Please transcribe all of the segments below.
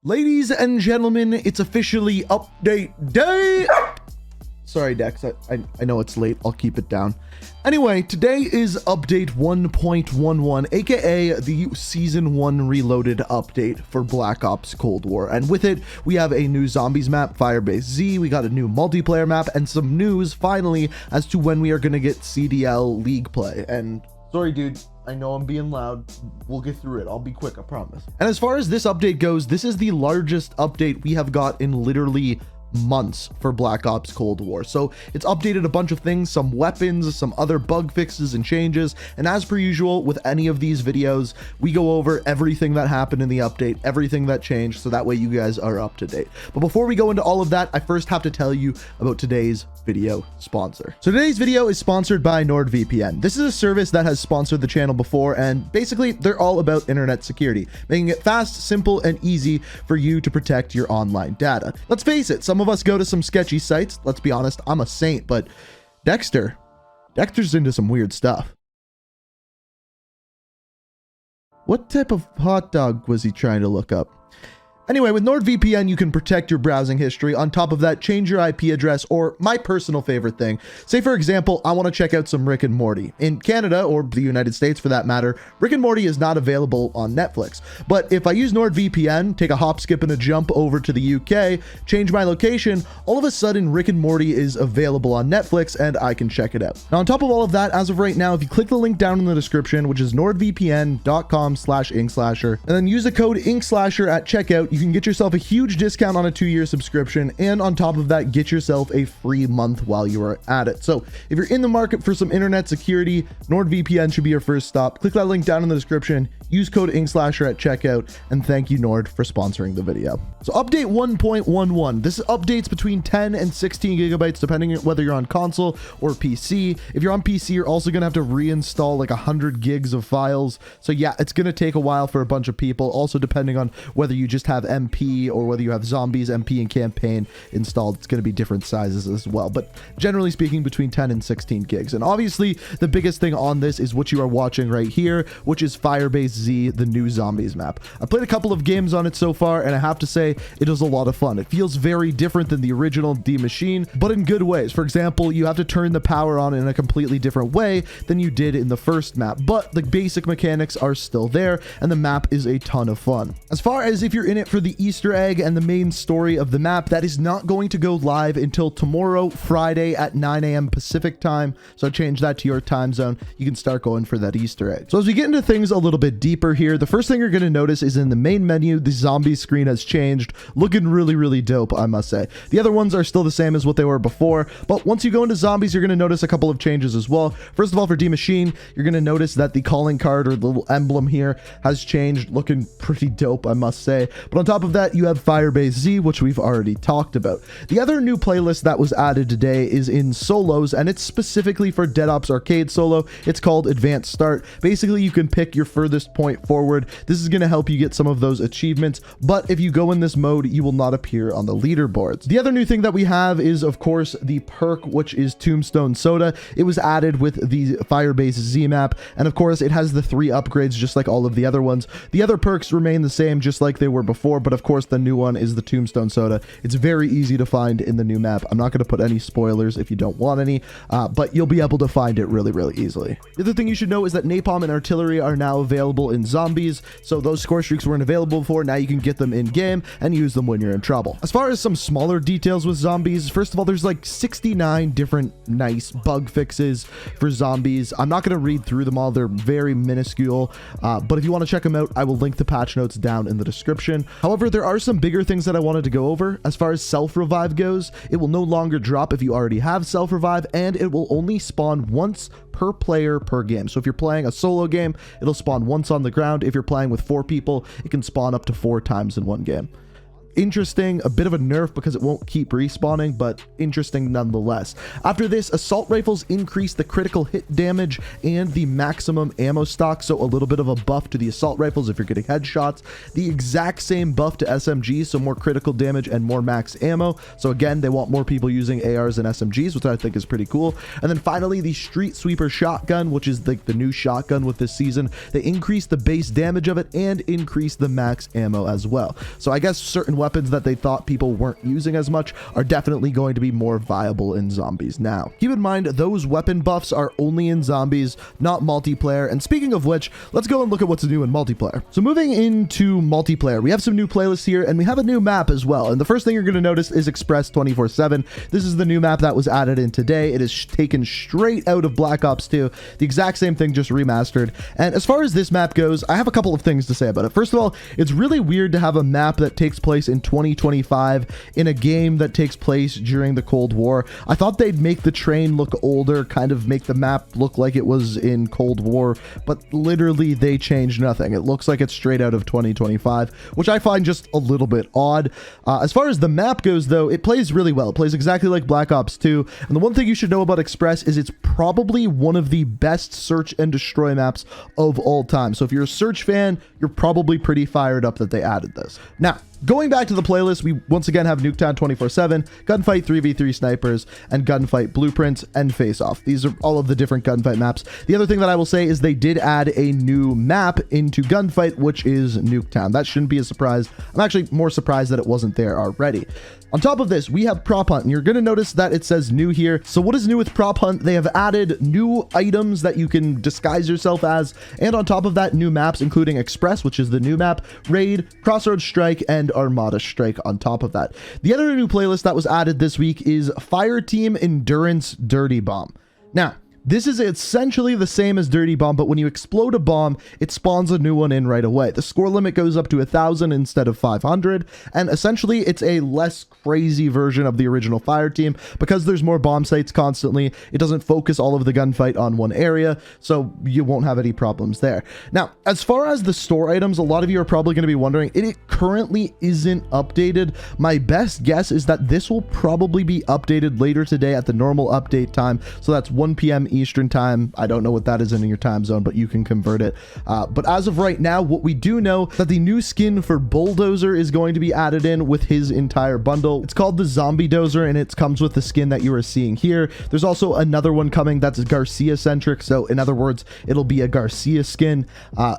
Ladies and gentlemen, it's officially update day. Sorry, Dex, I know it's late. I'll keep it down. Anyway, today is update 1.11, aka the Season 1 Reloaded update for Black Ops Cold War. And with it, we have a new Zombies map, Firebase Z, we got a new multiplayer map, and some news, finally, as to when we are going to get CDL League play. And sorry, dude, I know I'm being loud. We'll get through it. I'll be quick, I promise. And as far as this update goes, this is the largest update we have got in literally months for Black Ops Cold War. So it's updated a bunch of things, some weapons, some other bug fixes and changes, and as per usual with any of these videos, we go over everything that happened in the update, everything that changed, so that way you guys are up to date. But before we go into all of that, I first have to tell you about today's video sponsor. So today's video is sponsored by NordVPN. This is a service that has sponsored the channel before, and basically they're all about internet security, making it fast, simple, and easy for you to protect your online data. Let's face it, some of us go to some sketchy sites. Let's be honest, I'm a saint, but Dexter's into some weird stuff. What type of hot dog was he trying to look up? Anyway, with NordVPN, you can protect your browsing history. On top of that, change your IP address, or my personal favorite thing. Say, for example, I want to check out some Rick and Morty. In Canada, or the United States for that matter, Rick and Morty is not available on Netflix. But if I use NordVPN, take a hop, skip, and a jump over to the UK, change my location, all of a sudden Rick and Morty is available on Netflix, and I can check it out. Now, on top of all of that, as of right now, if you click the link down in the description, which is nordvpn.com/Inkslasher, and then use the code Inkslasher at checkout, you can get yourself a huge discount on a 2-year subscription, and on top of that, get yourself a free month while you are at it. So if you're in the market for some internet security, NordVPN should be your first stop. Click that link down in the description, use code Inkslasher at checkout, and thank you, Nord, for sponsoring the video. So update 1.11, this updates between 10 and 16 gigabytes, depending on whether you're on console or PC. If you're on PC, you're also gonna have to reinstall like 100 gigs of files. So yeah, it's gonna take a while for a bunch of people, also depending on whether you just have MP or whether you have Zombies, MP, and Campaign installed. It's going to be different sizes as well, but generally speaking, between 10 and 16 gigs. And obviously the biggest thing on this is what you are watching right here, which is Firebase Z, the new Zombies map. I played a couple of games on it so far, and I have to say it is a lot of fun. It feels very different than the original D Machine, but in good ways. For example, you have to turn the power on in a completely different way than you did in the first map, but the basic mechanics are still there, and the map is a ton of fun. As far as if you're in it for the Easter egg and the main story of the map, that is not going to go live until tomorrow, Friday at 9 a.m. Pacific time. So change that to your time zone. You can start going for that Easter egg. So as we get into things a little bit deeper here, the first thing you're going to notice is in the main menu, the zombie screen has changed, looking really, really dope, I must say. The other ones are still the same as what they were before, but once you go into zombies, you're going to notice a couple of changes as well. First of all, for D Machine, you're going to notice that the calling card or the little emblem here has changed, looking pretty dope, I must say. But on top of that, you have Firebase Z, which we've already talked about. The other new playlist that was added today is in solos, and it's specifically for Dead Ops Arcade solo. It's called Advanced Start. Basically, you can pick your furthest point forward. This is going to help you get some of those achievements, but if you go in this mode, you will not appear on the leaderboards. The other new thing that we have is, of course, the perk, which is Tombstone Soda. It was added with the Firebase Z map, and of course, it has the 3 upgrades just like all of the other ones. The other perks remain the same just like they were before, but of course, the new one is the Tombstone Soda. It's very easy to find in the new map. I'm not going to put any spoilers if you don't want any, but you'll be able to find it really, really easily. The other thing you should know is that Napalm and Artillery are now available in Zombies, so those score streaks weren't available before. Now you can get them in game and use them when you're in trouble. As far as some smaller details with Zombies, first of all, there's like 69 different nice bug fixes for Zombies. I'm not going to read through them all. They're very minuscule, but if you want to check them out, I will link the patch notes down in the description. However, there are some bigger things that I wanted to go over. As far as self-revive goes, it will no longer drop if you already have self-revive, and it will only spawn once per player per game. So if you're playing a solo game, it'll spawn once on the ground. If you're playing with 4 people, it can spawn up to 4 times in one game. interesting, a bit of a nerf because it won't keep respawning, but interesting nonetheless. After this, assault rifles increase the critical hit damage and the maximum ammo stock, so a little bit of a buff to the assault rifles if you're getting headshots. The exact same buff to SMGs, so more critical damage and more max ammo. So again, they want more people using ARs and SMGs, which I think is pretty cool. And then finally, the Street Sweeper shotgun, which is like the new shotgun with this season. They increase the base damage of it and increase the max ammo as well. So I guess certain weapons that they thought people weren't using as much are definitely going to be more viable in zombies now. Keep in mind, those weapon buffs are only in zombies, not multiplayer. And speaking of which, let's go and look at what's new in multiplayer. So moving into multiplayer, we have some new playlists here and we have a new map as well. And the first thing you're going to notice is Express 24/7. This is the new map that was added in today. It is taken straight out of Black Ops 2, the exact same thing, just remastered. And as far as this map goes, I have a couple of things to say about it. First of all, it's really weird to have a map that takes place in 2025 in a game that takes place during the Cold War. I thought they'd make the train look older, kind of make the map look like it was in Cold War, but literally they changed nothing. It looks like it's straight out of 2025, which I find just a little bit odd. As far as the map goes though, it plays really well. It plays exactly like Black Ops 2. And the one thing you should know about Express is it's probably one of the best search and destroy maps of all time. So if you're a search fan, you're probably pretty fired up that they added this. Now, going back to the playlist, we once again have Nuketown 24/7, Gunfight 3v3 Snipers, and Gunfight Blueprints and Face Off. These are all of the different gunfight maps. The other thing that I will say is they did add a new map into Gunfight, which is Nuketown. That shouldn't be a surprise. I'm actually more surprised that it wasn't there already. On top of this, we have Prop Hunt, and you're going to notice that it says new here. So what is new with Prop Hunt? They have added new items that you can disguise yourself as, and on top of that, new maps, including Express, which is the new map, Raid, Crossroads Strike, and Armada Strike on top of that. The other new playlist that was added this week is Fireteam Endurance Dirty Bomb. Now, this is essentially the same as Dirty Bomb, but when you explode a bomb, it spawns a new one in right away. The score limit goes up to 1,000 instead of 500, and essentially it's a less crazy version of the original Fireteam because there's more bomb sites constantly. It doesn't focus all of the gunfight on one area, so you won't have any problems there. Now, as far as the store items, a lot of you are probably going to be wondering, it currently isn't updated. My best guess is that this will probably be updated later today at the normal update time, so that's 1 p.m. Eastern time. I don't know what that is in your time zone, but you can convert it. But as of right now, what we do know that the new skin for Bulldozer is going to be added in with his entire bundle. It's called the Zombie Dozer, and it comes with the skin that you are seeing here. There's also another one coming that's Garcia centric. So in other words, it'll be a Garcia skin.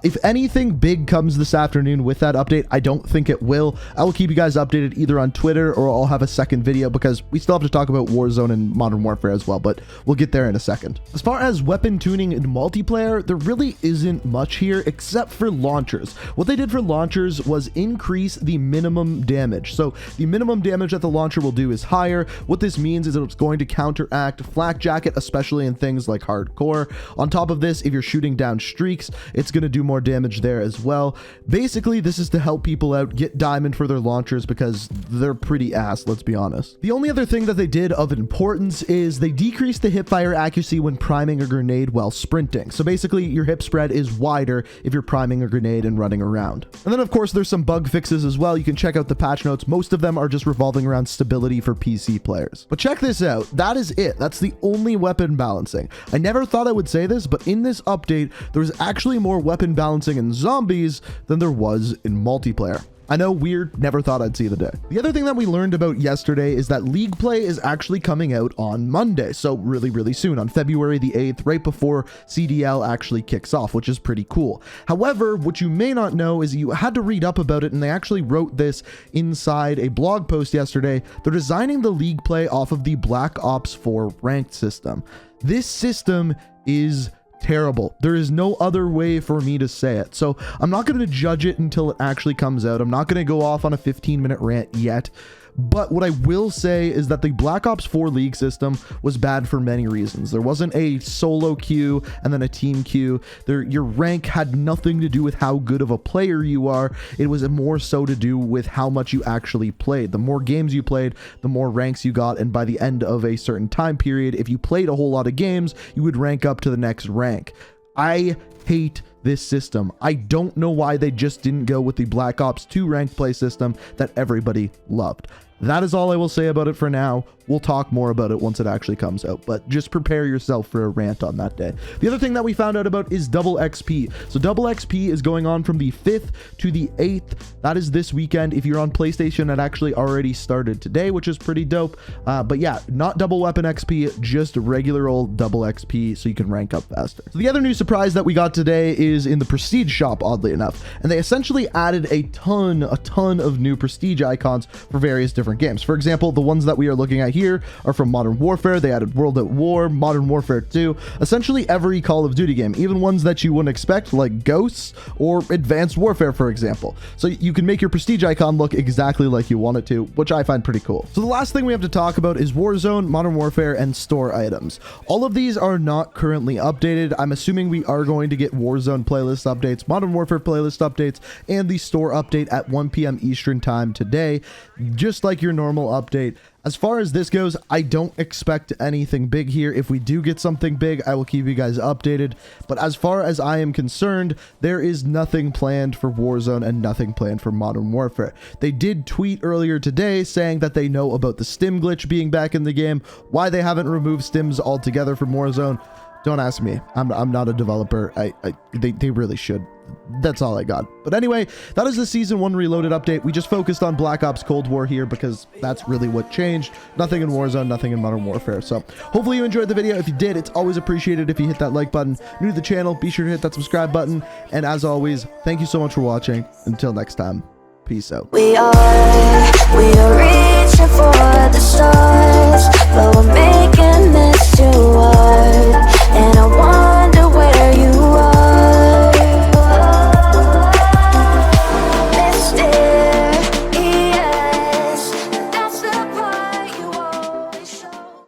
If anything big comes this afternoon with that update, I don't think it will. I will keep you guys updated either on Twitter or I'll have a second video because we still have to talk about Warzone and Modern Warfare as well, but we'll get there in a second. As far as weapon tuning in multiplayer, there really isn't much here except for launchers. What they did for launchers was increase the minimum damage. So the minimum damage that the launcher will do is higher. What this means is that it's going to counteract flak jacket, especially in things like hardcore. On top of this, if you're shooting down streaks, it's going to do more damage there as well. Basically, this is to help people out get diamond for their launchers because they're pretty ass, let's be honest. The only other thing that they did of importance is they decreased the hipfire accuracy when priming a grenade while sprinting. So basically your hip spread is wider if you're priming a grenade and running around. And then of course there's some bug fixes as well. You can check out the patch notes. Most of them are just revolving around stability for PC players. But check this out. That is it. That's the only weapon balancing. I never thought I would say this, but in this update, there's actually more weapon balancing in zombies than there was in multiplayer. I know, weird, never thought I'd see the day. The other thing that we learned about yesterday is that League Play is actually coming out on Monday. So really soon, on February the 8th, right before CDL actually kicks off, which is pretty cool. However, what you may not know is you had to read up about it, and they actually wrote this inside a blog post yesterday. They're designing the League Play off of the Black Ops 4 ranked system. This system is terrible. There is no other way for me to say it. So I'm not going to judge it until it actually comes out. I'm not going to go off on a 15-minute rant yet. But what I will say is that the Black Ops 4 League system was bad for many reasons. There wasn't a solo queue and then a team queue. Your rank had nothing to do with how good of a player you are. It was more so to do with how much you actually played. The more games you played, the more ranks you got. And by the end of a certain time period, if you played a whole lot of games, you would rank up to the next rank. I hate this system. I don't know why they just didn't go with the Black Ops 2 ranked play system that everybody loved. That is all I will say about it for now. We'll talk more about it once it actually comes out, but just prepare yourself for a rant on that day. The other thing that we found out about is double XP. So double XP is going on from the 5th to the 8th. That is this weekend. If you're on PlayStation, it actually already started today, which is pretty dope. But yeah, not double weapon XP, just regular old double XP so you can rank up faster. So the other new surprise that we got today is in the Prestige shop, oddly enough. And they essentially added a ton of new Prestige icons for various different games. For example, the ones that we are looking at here are from Modern Warfare. They added World at War, Modern Warfare 2, essentially every Call of Duty game, even ones that you wouldn't expect, like Ghosts or Advanced Warfare, for example. So you can make your Prestige icon look exactly like you want it to, which I find pretty cool. So the last thing we have to talk about is Warzone, Modern Warfare, and store items. All of these are not currently updated. I'm assuming we are going to get Warzone playlist updates, Modern Warfare playlist updates, and the store update at 1 p.m. Eastern time today, just like your normal update. As far as this goes, I don't expect anything big here. If we do get something big, I will keep you guys updated. But as far as I am concerned, there is nothing planned for Warzone and nothing planned for Modern Warfare. They did tweet earlier today saying that they know about the stim glitch being back in the game, why they haven't removed stims altogether from Warzone. Don't ask me. I'm not a developer. They really should. That's all I got. But anyway, that is the Season 1 Reloaded update. We just focused on Black Ops Cold War here because that's really what changed. Nothing in Warzone, nothing in Modern Warfare. So hopefully you enjoyed the video. If you did, it's always appreciated if you hit that like button. New to the channel, be sure to hit that subscribe button. And as always, thank you so much for watching. Until next time, peace out. We are real.